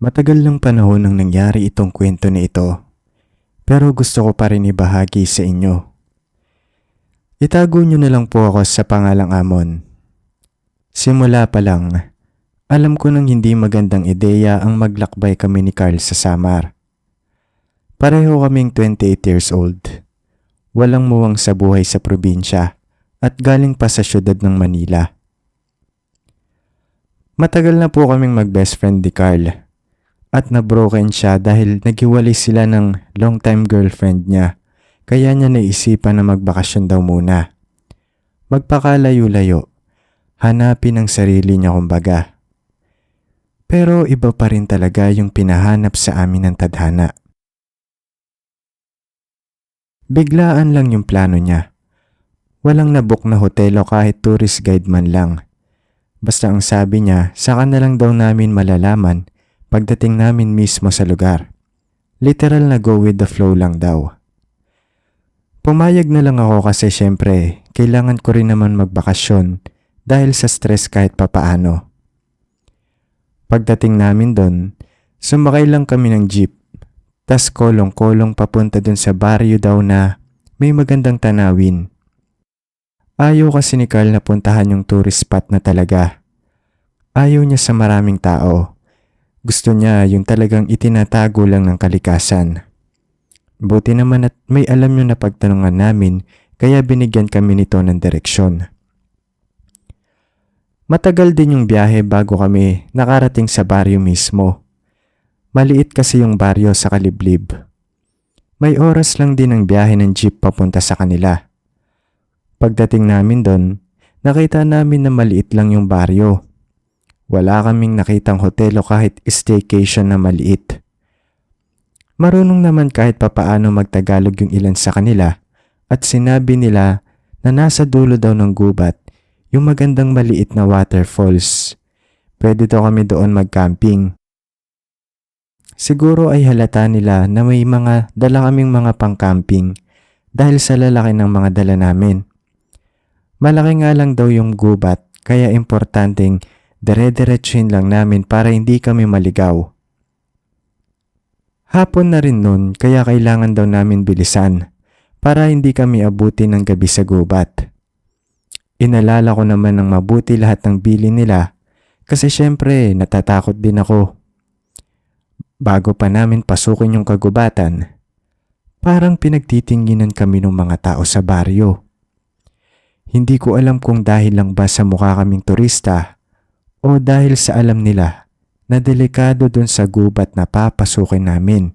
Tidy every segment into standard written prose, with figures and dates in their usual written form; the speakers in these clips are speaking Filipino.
Matagal ng panahon nang nangyari itong kwento na ito, pero gusto ko pa rin ibahagi sa inyo. Itago nyo na lang po ako sa pangalang Amon. Simula pa lang, alam ko nang hindi magandang ideya ang maglakbay kami ni Carl sa Samar. Pareho kaming 28 years old. Walang muwang sa buhay sa probinsya at galing pa sa syudad ng Manila. Matagal na po kaming mag-best friend ni Carl at na-broken siya dahil naghiwalay sila ng long-time girlfriend niya, kaya niya naisipan na magbakasyon daw muna. Magpakalayo-layo, hanapin ang sarili niya kumbaga. Pero iba pa rin talaga yung pinahanap sa amin ng tadhana. Biglaan lang yung plano niya. Walang nabook na hotel o kahit tourist guide man lang. Basta ang sabi niya, saka na lang daw namin malalaman pagdating namin mismo sa lugar. Literal na go with the flow lang daw. Pumayag na lang ako kasi syempre kailangan ko rin naman magbakasyon dahil sa stress kahit papaano. Pagdating namin doon, sumakay lang kami ng jeep. Tas kolong-kolong papunta dun sa baryo daw na may magandang tanawin. Ayaw kasi ni Carl na puntahan yung tourist spot na talaga. Ayaw niya sa maraming tao. Gusto niya yung talagang itinatago lang ng kalikasan. Buti naman at may alam yung napagtanungan namin kaya binigyan kami nito ng direksyon. Matagal din yung biyahe bago kami nakarating sa baryo mismo. Maliit kasi yung baryo sa Kaliblib. May oras lang din ang biyahe ng jeep papunta sa kanila. Pagdating namin doon, nakita namin na maliit lang yung baryo. Wala kaming nakitang hotel o kahit staycation na maliit. Marunong naman kahit papaano magtagalog yung ilan sa kanila at sinabi nila na nasa dulo daw ng gubat yung magandang maliit na waterfalls. Pwede daw kami doon mag-camping. Siguro ay halata nila na may mga dala kaming mga pang-camping dahil sa lalaki ng mga dala namin. Malaki nga lang daw yung gubat kaya importanteng dire-diretsuhin lang namin para hindi kami maligaw. Hapon na rin nun kaya kailangan daw namin bilisan para hindi kami abutin ng gabi sa gubat. Inalala ko naman ng mabuti lahat ng bilin nila kasi syempre natatakot din ako. Bago pa namin pasukin yung kagubatan, parang pinagtitinginan kami ng mga tao sa baryo. Hindi ko alam kung dahil lang ba sa mukha kaming turista o dahil sa alam nila na delikado dun sa gubat na papasukin namin.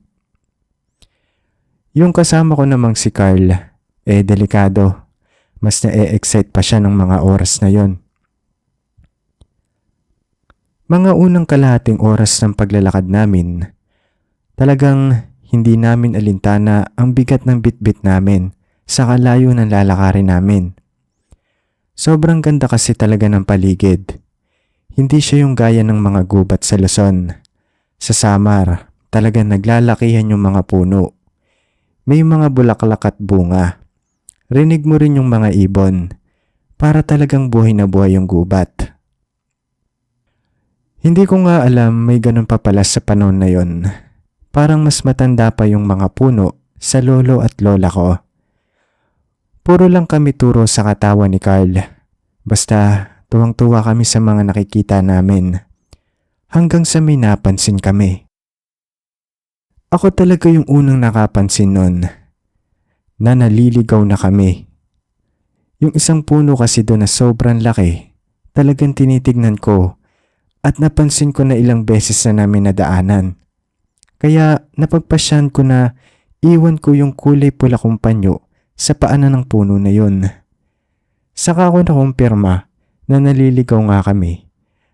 Yung kasama ko namang si Carl, delikado. Mas na-excite pa siya ng mga oras na yon. Mga unang kalahating oras ng paglalakad namin, talagang hindi namin alintana ang bigat ng bitbit namin sa kalayo ng lalakarin namin. Sobrang ganda kasi talaga ng paligid. Hindi siya yung gaya ng mga gubat sa Luzon. Sa Samar, talagang naglalakihan yung mga puno. May mga bulaklak at bunga. Rinig mo rin yung mga ibon. Para talagang buhay na buhay yung gubat. Hindi ko nga alam may ganun pa pala sa panahon na yon. Parang mas matanda pa yung mga puno sa lolo at lola ko. Puro lang kami turo sa katawan ni Carl. Basta tuwang-tuwa kami sa mga nakikita namin. Hanggang sa may napansin kami. Ako talaga yung unang nakapansin nun. Na naliligaw na kami. Yung isang puno kasi doon na sobrang laki. Talagang tinitignan ko. At napansin ko na ilang beses na namin nadaanan. Kaya napagpasyan ko na iwan ko yung kulay pula kong panyo sa paanan ng puno na yun. Saka ko nakumpirma na naliligaw nga kami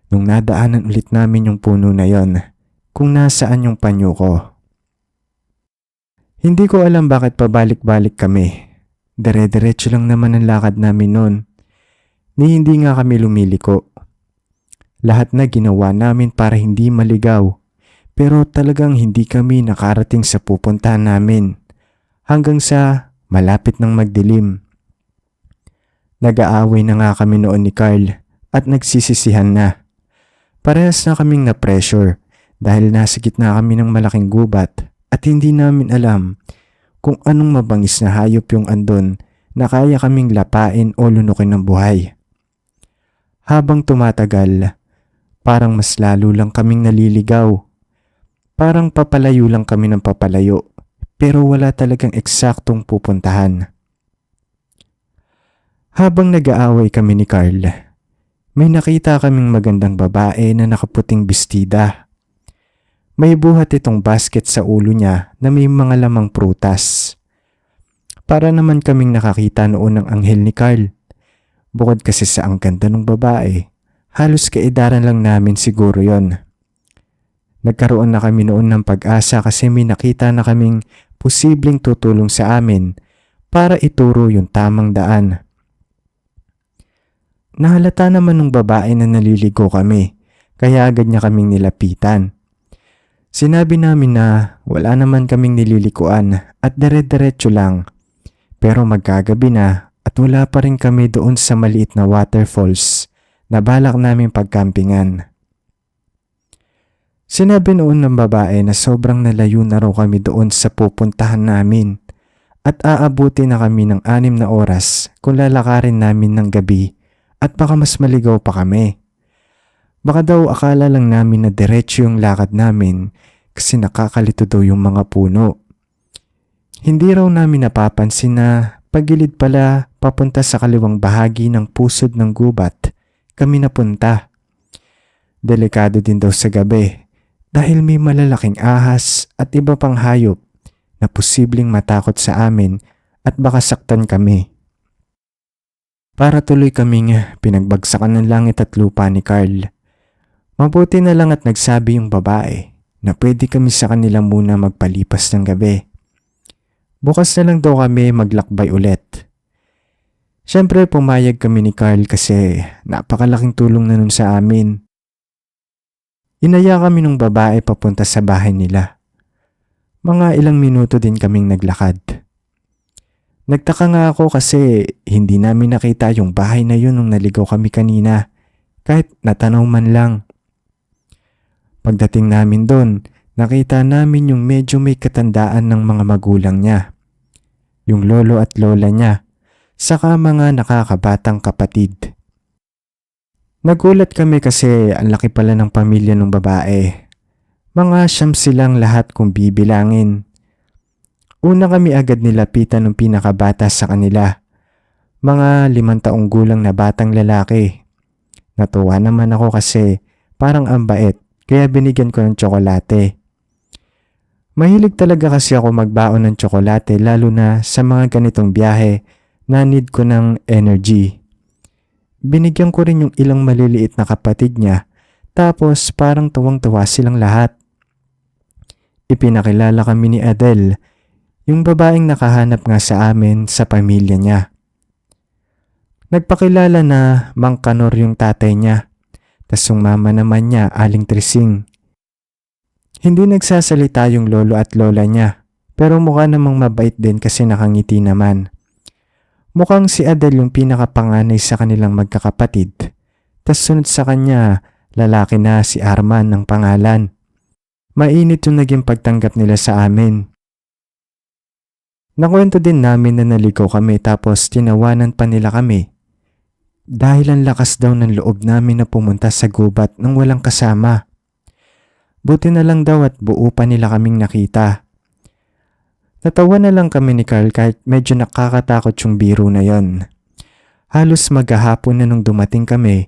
nung nadaanan ulit namin yung puno na yon kung nasaan yung panyo ko. Hindi ko alam bakit pabalik-balik kami. Dire-diretso lang naman ang lakad namin noon. Ni hindi nga kami lumiliko. Lahat na ginawa namin para hindi maligaw. Pero talagang hindi kami nakarating sa pupuntahan namin. Hanggang sa malapit ng magdilim. Nag-aaway na nga kami noon ni Carl at nagsisisihan na. Parehas na kaming na-pressure dahil nasa gitna kami ng malaking gubat at hindi namin alam kung anong mabangis na hayop yung andon na kaya kaming lapain o lunukin ng buhay. Habang tumatagal, parang mas lalo lang kaming naliligaw. Parang papalayo lang kami ng papalayo pero wala talagang eksaktong pupuntahan. Habang nag-aaway kami ni Carl, may nakita kaming magandang babae na nakaputing bestida. May buhat itong basket sa ulo niya na may mga lamang prutas. Para naman kaming nakakita noon ng anghel ni Carl. Bukod kasi sa ang ganda ng babae, halos kaedaran lang namin siguro yon. Nagkaroon na kami noon ng pag-asa kasi may nakita na kaming posibleng tutulong sa amin para ituro yung tamang daan. Nahalata naman ng babae na naliligo kami, kaya agad niya kaming nilapitan. Sinabi namin na wala naman kaming nililikuan at dire-diretso lang, pero magkagabi na at wala pa rin kami doon sa maliit na waterfalls na balak namin pagkampingan. Sinabi noon ng babae na sobrang nalayo na raw kami doon sa pupuntahan namin at aabuti na kami ng 6 na oras kung lalakarin namin ng gabi. At baka mas maligaw pa kami. Baka daw akala lang namin na diretso yung lakad namin kasi nakakalito daw yung mga puno. Hindi raw namin napapansin na pagilid pala papunta sa kaliwang bahagi ng pusod ng gubat kami napunta. Delikado din daw sa gabi dahil may malalaking ahas at iba pang hayop na posibleng matakot sa amin at baka saktan kami. Para tuloy kaming pinagbagsakan ng langit at lupa ni Carl. Mabuti na lang at nagsabi yung babae na pwede kami sa kanila muna magpalipas ng gabi. Bukas na lang daw kami maglakbay ulit. Siyempre pumayag kami ni Carl kasi napakalaking tulong na nun sa amin. Inaya kami ng babae papunta sa bahay nila. Mga ilang minuto din kaming naglakad. Nagtaka nga ako kasi hindi namin nakita yung bahay na yun nung naligaw kami kanina, kahit natanaw man lang. Pagdating namin doon, nakita namin yung medyo may katandaan ng mga magulang niya, yung lolo at lola niya, saka mga nakakabatang kapatid. Nagulat kami kasi ang laki pala ng pamilya ng babae. Mga 9 silang lahat kung bibilangin. Una kami agad nilapitan ng pinakabata sa kanila. Mga 5 taong gulang na batang lalaki. Natuwa naman ako kasi parang ang bait kaya binigyan ko ng tsokolate. Mahilig talaga kasi ako magbaon ng tsokolate lalo na sa mga ganitong biyahe na need ko ng energy. Binigyan ko rin yung ilang maliliit na kapatid niya tapos parang tuwang-tuwa silang lahat. Ipinakilala kami ni Adele, yung babaeng nakahanap nga sa amin sa pamilya niya. Nagpakilala na Mang Kanor yung tatay niya, tas yung mama naman niya Aling Trising. Hindi nagsasalita yung lolo at lola niya, pero mukha namang mabait din kasi nakangiti naman. Mukhang si Adele yung pinakapanganay sa kanilang magkakapatid, tas sunod sa kanya lalaki na si Arman ng pangalan. Mainit yung naging pagtanggap nila sa amin. Nakwento din namin na naligaw kami tapos tinawanan pa nila kami. Dahil ang lakas daw ng loob namin na pumunta sa gubat nang walang kasama. Buti na lang daw at buo pa nila kaming nakita. Natawa na lang kami ni Carl kahit medyo nakakatakot yung biro na yon. Halos maghahapon na nung dumating kami,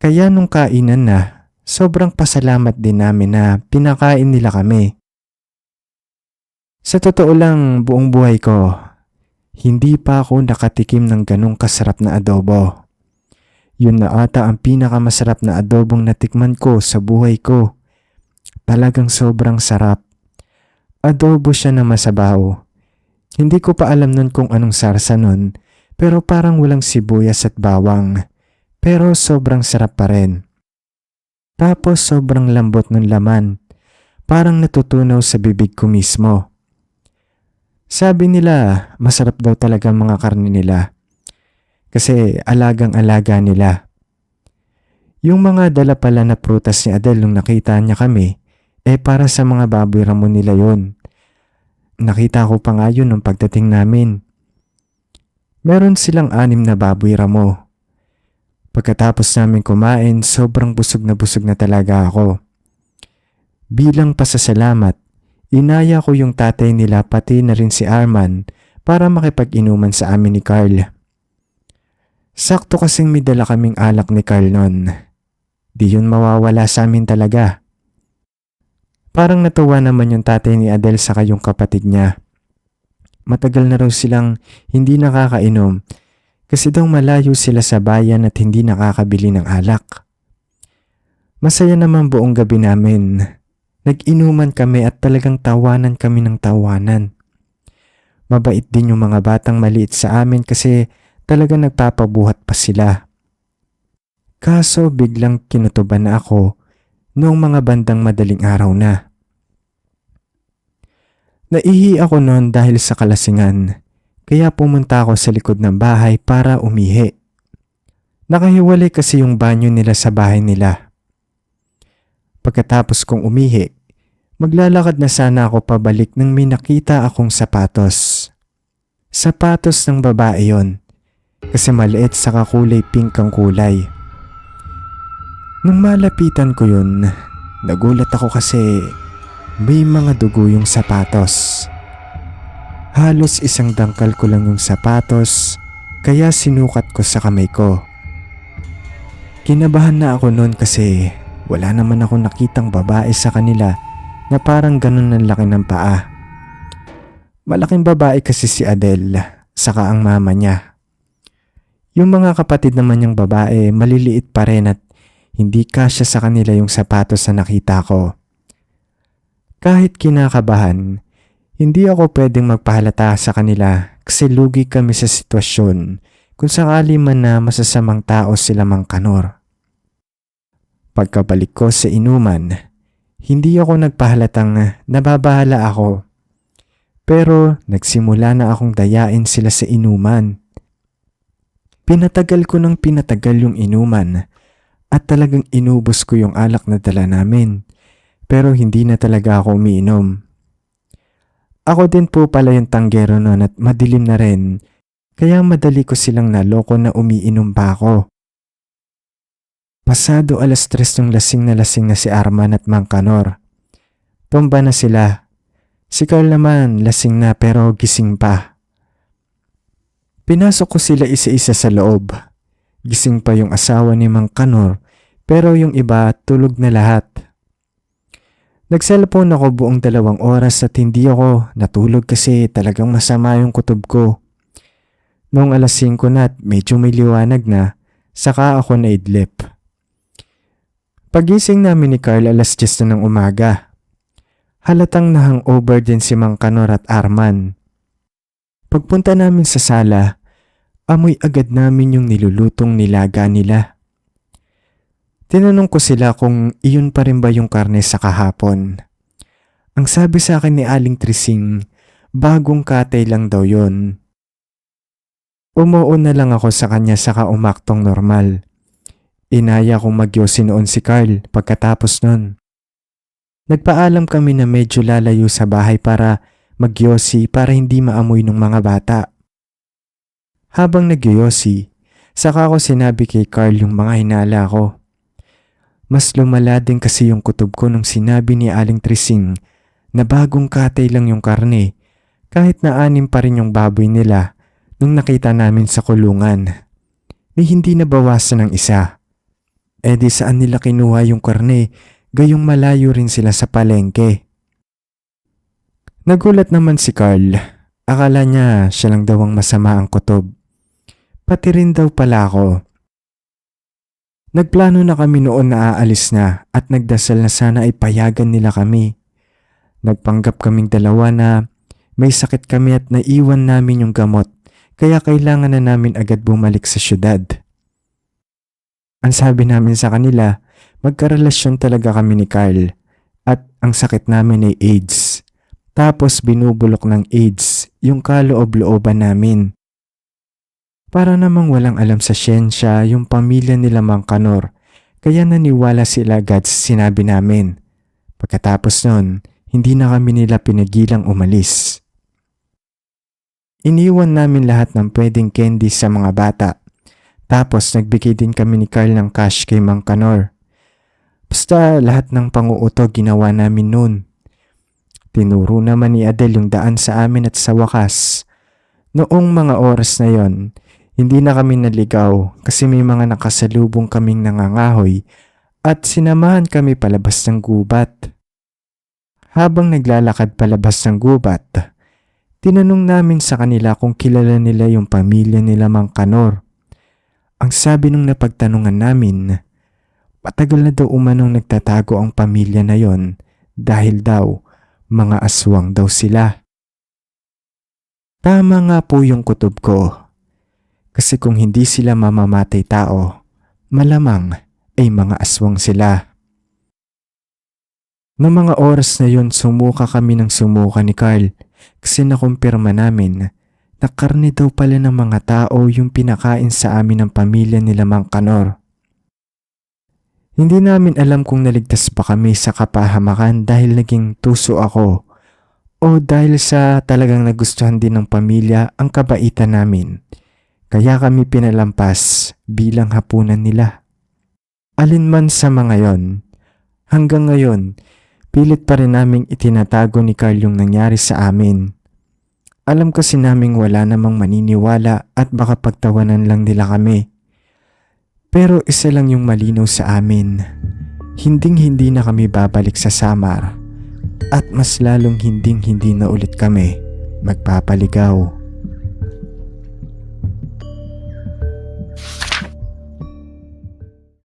kaya nung kainan na, sobrang pasalamat din namin na pinakain nila kami. Sa totoo lang, buong buhay ko, hindi pa ako nakatikim ng ganong kasarap na adobo. Yun na ata ang pinakamasarap na adobong natikman ko sa buhay ko. Talagang sobrang sarap. Adobo siya na masabaw. Hindi ko pa alam nun kung anong sarsa nun, pero parang walang sibuyas at bawang. Pero sobrang sarap pa rin. Tapos sobrang lambot ng laman. Parang natutunaw sa bibig ko mismo. Sabi nila, masarap daw talaga ang mga karne nila. Kasi alagang-alaga nila. Yung mga dala pala na prutas ni Adele nung nakita niya kami, Para sa mga baboy ramo nila yon. Nakita ko pa nga yun nung pagdating namin. Meron silang 6 na baboy ramo. Pagkatapos namin kumain, sobrang busog na talaga ako. Bilang pasasalamat, inaya ko yung tatay nila pati na rin si Arman para makipag-inuman sa amin ni Carl. Sakto kasing may dala kaming alak ni Carl nun. Di yun mawawala sa amin talaga. Parang natuwa naman yung tatay ni Adele saka yung kapatid niya. Matagal na raw silang hindi nakakainom kasi daw malayo sila sa bayan at hindi nakakabili ng alak. Masaya naman buong gabi namin. Nag-inuman kami at talagang tawanan kami ng tawanan. Mabait din yung mga batang maliit sa amin kasi talagang nagpapabuhat pa sila. Kaso biglang kinutuban na ako noong mga bandang madaling araw na. Naihi ako noon dahil sa kalasingan, kaya pumunta ako sa likod ng bahay para umihi. Nakahiwalay kasi yung banyo nila sa bahay nila. Pagkatapos kong umihi, maglalakad na sana ako pabalik nang may nakita akong sapatos. Sapatos ng babae yon, kasi maliit sa kulay pink ang kulay. Nung malapitan ko yun, nagulat ako kasi may mga dugo yung sapatos. Halos isang dangkal ko lang yung sapatos, kaya sinukat ko sa kamay ko. Kinabahan na ako noon kasi wala naman ako nakitang babae sa kanila na parang ganun ang laki ng paa. Malaking babae kasi si Adele, saka ang mama niya. Yung mga kapatid naman niyang babae maliliit pa rin at hindi kasya sa kanila yung sapatos na nakita ko. Kahit kinakabahan, hindi ako pwedeng magpahalata sa kanila kasi lugi kami sa sitwasyon kung sakali man na masasamang tao sila Mang Kanor. Pagkabalik ko sa inuman, hindi ako nagpahalatang nababahala ako. Pero nagsimula na akong dayain sila sa inuman. Pinatagal ko ng pinatagal yung inuman at talagang inubos ko yung alak na dala namin. Pero hindi na talaga ako umiinom. Ako din po pala yung tanggero noon at madilim na rin, kaya madali ko silang naloko na umiinom pa ako. Pasado 3:00 nung lasing na si Arman at Mang Kanor. Tumba na sila. Si Carl naman lasing na pero gising pa. Pinasok ko sila isa-isa sa loob. Gising pa yung asawa ni Mang Kanor pero yung iba tulog na lahat. Nag-cellphone ako buong 2 oras at hindi ako natulog kasi talagang masama yung kutob ko. Noong 5:00 na at medyo may liwanag na, saka ako naidlip. Pagising namin ni Carl 10:00 na ng umaga. Halatang na-hangover din si Mang Kanor at Arman. Pagpunta namin sa sala, amoy agad namin yung nilulutong nilaga nila. Tinanong ko sila kung iyon pa rin ba yung karne sa kahapon. Ang sabi sa akin ni Aling Trising, bagong katay lang daw yon. Umuo na lang ako sa kanya saka umaktong normal. Inaya kong magyosi noon si Carl pagkatapos nun. Nagpaalam kami na medyo lalayo sa bahay para magyosi para hindi maamoy ng mga bata. Habang nagyosi, saka ko sinabi kay Carl yung mga hinala ko. Mas lumala din kasi yung kutob ko nung sinabi ni Aling Trising na bagong katay lang yung karne kahit na 6 pa rin yung baboy nila nung nakita namin sa kulungan. Ni hindi nabawasan ng isa. Di saan nila kinuha yung karne gayong malayo rin sila sa palengke. Nagulat naman si Carl. Akala niya siya lang daw ang masama ang kutob. Pati rin daw pala ako. Nagplano na kami noon na aalis na at nagdasal na sana ay payagan nila kami. Nagpanggap kaming 2 na may sakit kami at naiwan namin yung gamot kaya kailangan na namin agad bumalik sa syudad. Ang sabi namin sa kanila, magkarelasyon talaga kami ni Carl at ang sakit namin ay AIDS. Tapos binubulok ng AIDS yung kaloob-looban namin. Para namang walang alam sa siyensya yung pamilya nila Mang Kanor, kaya naniwala sila agad sa sinabi namin. Pagkatapos nun, hindi na kami nila pinagilang umalis. Iniwan namin lahat ng pwedeng candy sa mga bata. Tapos nagbigay din kami ni Carl ng cash kay Mang Kanor. Basta lahat ng panguuto ginawa namin noon. Tinuro naman ni Adele yung daan sa amin at sa wakas. Noong mga oras na yon, hindi na kami naligaw kasi may mga nakasalubong kaming nangangahoy at sinamahan kami palabas ng gubat. Habang naglalakad palabas ng gubat, tinanong namin sa kanila kung kilala nila yung pamilya nila Mang Kanor. Ang sabi nung napagtanungan namin, matagal na daw umanong nagtatago ang pamilya na yon dahil daw mga aswang daw sila. Tama nga po yung kutob ko. Kasi kung hindi sila mamamatay tao, malamang ay mga aswang sila. Noong mga oras na yun, sumuka kami ng sumuka ni Carl kasi nakumpirma namin na karne daw pala ng mga tao yung pinakain sa amin ng pamilya nila Mang Kanor. Hindi namin alam kung naligtas pa kami sa kapahamakan dahil naging tuso ako o dahil sa talagang nagustuhan din ng pamilya ang kabaitan namin. Kaya kami pinalampas bilang hapunan nila. Alinman sa mga yon, hanggang ngayon, pilit pa rin naming itinatago ni Carl yung nangyari sa amin. Alam kasi naming wala namang maniniwala at baka pagtawanan lang nila kami. Pero isa lang yung malinaw sa amin. Hinding-hindi na kami babalik sa Samar at mas lalong hinding-hindi na ulit kami magpapaligaw.